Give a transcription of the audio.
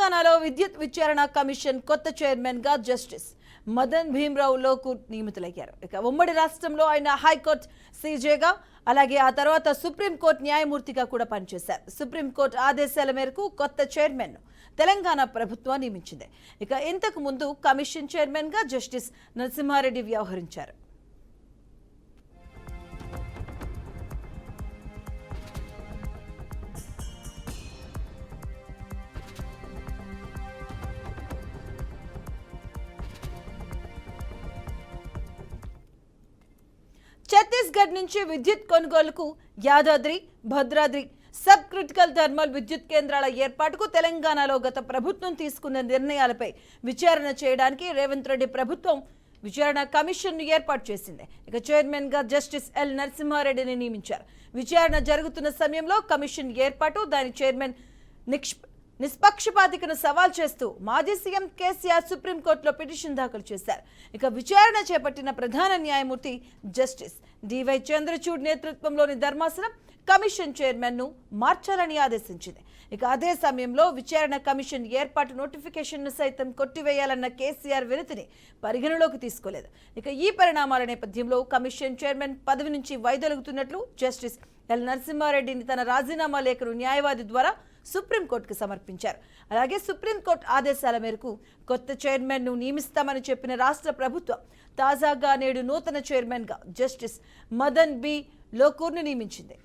తెలంగాణలో విద్యుత్ విచారణ కమిషన్ కొత్త చైర్మన్ గా జస్టిస్ మదన్ భీమ్రావు లోకూర్ నియమితులయ్యారు. ఇక ఉమ్మడి రాష్ట్రంలో ఆయన హైకోర్టు సీజేగా అలాగే ఆ తర్వాత సుప్రీంకోర్టు న్యాయమూర్తిగా కూడా పనిచేశారు. సుప్రీంకోర్టు ఆదేశాల మేరకు కొత్త చైర్మన్ తెలంగాణ ప్రభుత్వం నియమించింది. ఇక ఇంతకు ముందు కమిషన్ చైర్మన్ గా జస్టిస్ నరసింహారెడ్డి వ్యవహరించారు. ఛత్తీస్గఢ్ నుంచి విద్యుత్ కొనుగోలుకు Yadadri Bhadradri sub critical thermal విద్యుత్ కేంద్రాల ఏర్పాటుకు తెలంగాణలో గత ప్రభుత్వం తీసుకున్న నిర్ణయాలపై విచారణ చేయడానికి రేవంత్ రెడ్డి ప్రభుత్వం విచారణ కమిషన్ను ఏర్పాటు చేసింది. ఇక చైర్మన్ గా జస్టిస్ ఎల్ నరసింహారెడ్డిని నియమించారు. విచారణ జరుగుతున్న సమయంలో కమిషన్ ఏర్పాటు, దాని చైర్మన్ నిష్పక్షపాతికను సవాల్ చేస్తూ మాజీ సీఎం కేసీఆర్ సుప్రీంకోర్టులో పిటిషన్ దాఖలు చేశారు. ఇక విచారణ చేపట్టిన ప్రధాన న్యాయమూర్తి జస్టిస్ డివై చంద్రచూడ్ నేతృత్వంలోని ధర్మాసనం కమిషన్ చైర్మన్ ను మార్చాలని ఆదేశించింది. ఇక అదే సమయంలో విచారణ కమిషన్ ఏర్పాటు నోటిఫికేషన్ ను సైతం కొట్టివేయాలన్న కేసీఆర్ వినతిని పరిగణలోకి తీసుకోలేదు. ఇక ఈ పరిణామాల నేపథ్యంలో కమిషన్ చైర్మన్ పదవి నుంచి వైదొలుగుతున్నట్లు జస్టిస్ ఎల్ నరసింహారెడ్డిని తన రాజీనామా లేఖను న్యాయవాది ద్వారా సుప్రీంకోర్టుకు సమర్పించారు. అలాగే సుప్రీంకోర్టు ఆదేశాల మేరకు కొత్త చైర్మన్ ను నియమిస్తామని చెప్పిన రాష్ట్ర ప్రభుత్వం తాజాగా నేడు నూతన చైర్మన్ గా జస్టిస్ మదన్ బి లోకూర్ను నియమించింది.